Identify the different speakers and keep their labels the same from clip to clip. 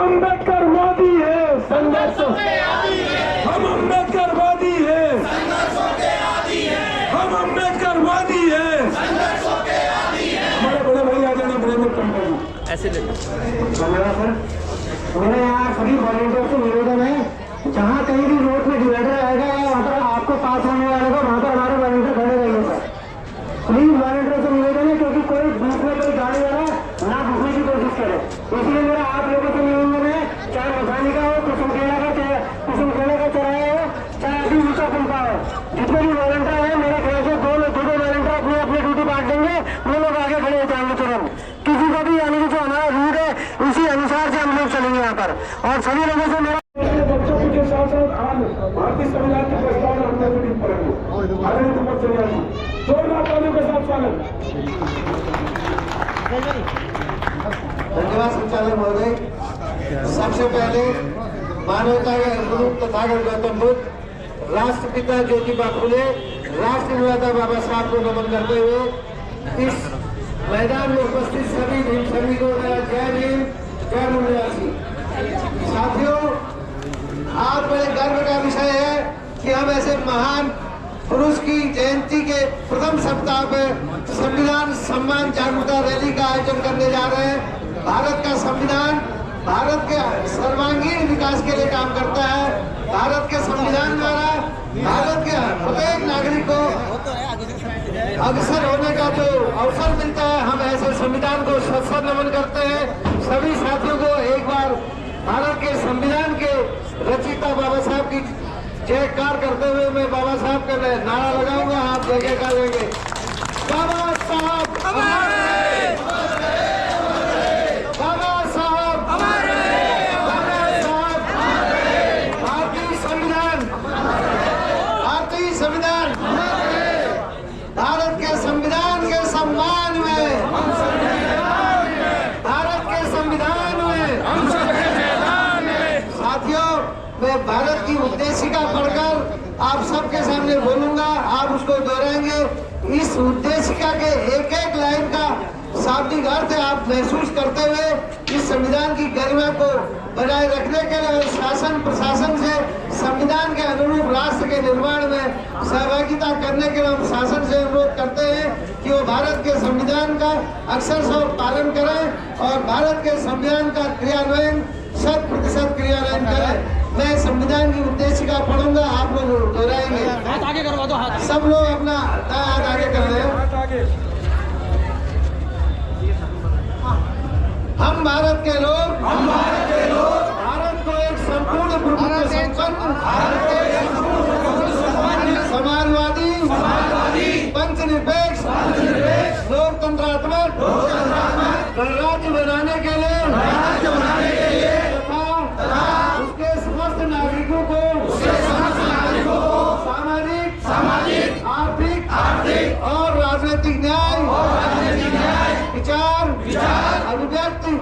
Speaker 1: अम्बेडकरवादी है, संघर्षों के आदी है। हम अम्बेडकरवादी है, संघर्षों के आदी है। हम अम्बेडकरवादी है, संघर्षों के आदी है। हमारे बड़े भाई आ जाना, ब्रेमर कंपनी
Speaker 2: ऐसे ले
Speaker 3: धन्यवाद सर। मेरे यहाँ सभी वॉलंटियर से निवेदन है, जहाँ कहीं भी रोड में डिवाइडर आएगा या वहाँ पर आपको पास होने वाले को वहाँ पर हमारे वॉलंटियर खड़े रहेंगे सर। प्लीज वॉलंटियर से निवेदन है, क्योंकि कोई बीच में कोई गाड़ी वाला ना घुसने की कोशिश करे। इसलिए मेरा आप लोगों से निवेदन है, चाहे मसानी का हो, कुसुमखेड़ा का चौराहा हो, चाहे अभी ऊंचा पुल का हो, जितने भी वॉलंटियर है मेरे ख्याल से दो वॉलंटियर अपनी अपनी ड्यूटी बांट देंगे, वो लोग आगे खड़े हो जाएंगे तुरंत। किसी को भी यानी कि जो हमारा रूट है उसी अनुसार से हम लोग चलेंगे यहाँ पर। और सभी लोगों से मेरा
Speaker 1: बच्चों के साथ साथ आज भारतीय संविधान की प्रस्तावना हम लोग भी पढ़ेंगे। आदरणीय कुमार चलिए जोरदार तालियों के साथ स्वागत।
Speaker 3: धन्यवाद संचालक महोदय। सबसे पहले मानवता के अनुरूप तथागत गौतम बुद्ध, राष्ट्रपिता ज्योतिबा फुले, राष्ट्र निर्माता बाबा साहब को नमन करते हुए इस मैदान में उपस्थित सभी भीम सैनिकों को जय भीम, जय मुनिवासी। साथियों, आज बड़े गर्व का विषय है कि हम ऐसे महान पुरुष की जयंती के प्रथम सप्ताह में संविधान सम्मान जागरूकता रैली का आयोजन करने जा रहे हैं। भारत का संविधान भारत के सर्वांगीण विकास के लिए काम करता है। भारत के संविधान द्वारा भारत के प्रत्येक नागरिक को अग्रसर होने का जो अवसर मिलता है, हम ऐसे संविधान को सत्सर नमन करते हैं। सभी साथियों को एक बार भारत के संविधान के रचयिता बाबा साहब की जयकार करते हुए मैं बाबा साहब का नारा लगाऊंगा, आप जयकार देंगे। बाबा साहब हमारे, बाबा साहब हमारे, बाबा साहब हमारे। भारतीय संविधान, भारतीय संविधान, भारत के संविधान के सम्मान में, भारत के संविधान में हम सबके मैदान में। साथियों, मैं भारत की उद्देशिका पढ़कर आप सबके सामने बोलूंगा, आप उसको दोहराएंगे। इस उद्देशिका के एक एक लाइन का शाब्दिक अर्थ आप महसूस करते हुए इस संविधान की गरिमा को बनाए रखने के लिए शासन प्रशासन से संविधान के अनुरूप राष्ट्र के निर्माण में सहभागिता करने के लिए हम शासन से अनुरोध करते हैं कि वो भारत के संविधान का अक्षरशः पालन करें और भारत के संविधान का क्रियान्वयन 100% क्रियान्वयन करें। मैं संविधान की उद्देशिका पढ़ूंगा, आप लोग दोहराएंगे।
Speaker 2: हाथ आगे करवा दो, हाथ
Speaker 3: सब लोग अपना हाथ आगे कर रहे हैं। हम भारत के लोग, हम भारत के लोग भारत को एक संपूर्ण प्रभुत्व संपन्न, समाजवादी, पंचनिरपेक्ष, लोकतंत्रात्मक गणराज्य बनाने के लिए तथा उसके समस्त नागरिकों को सामाजिक, आर्थिक और राजनीतिक न्याय, विचार, अभिव्यक्ति,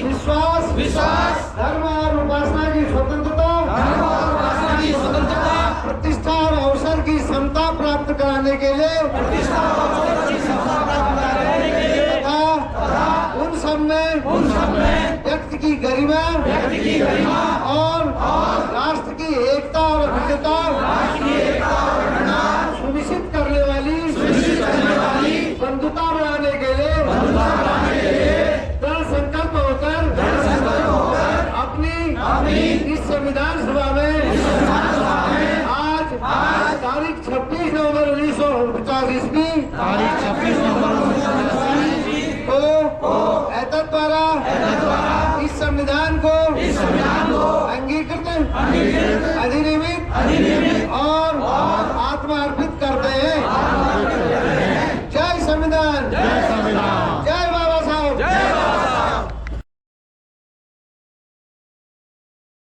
Speaker 3: विश्वास, धर्म और उपासना की स्वतंत्रता, प्रतिष्ठा और अवसर की समता प्राप्त कराने के लिए तथा उन सब में व्यक्ति की गरिमा और राष्ट्र की एकता और अखंडता सुनिश्चित करने वाली बंधुता बढ़ाने के लिए दृढ़ संकल्प होकर अपनी इस संविधान सभा में आज तारीख 26 नवंबर 1949 ईस्वी को एतद द्वारा इस संविधान को अंगीकृत, अधिनियमित और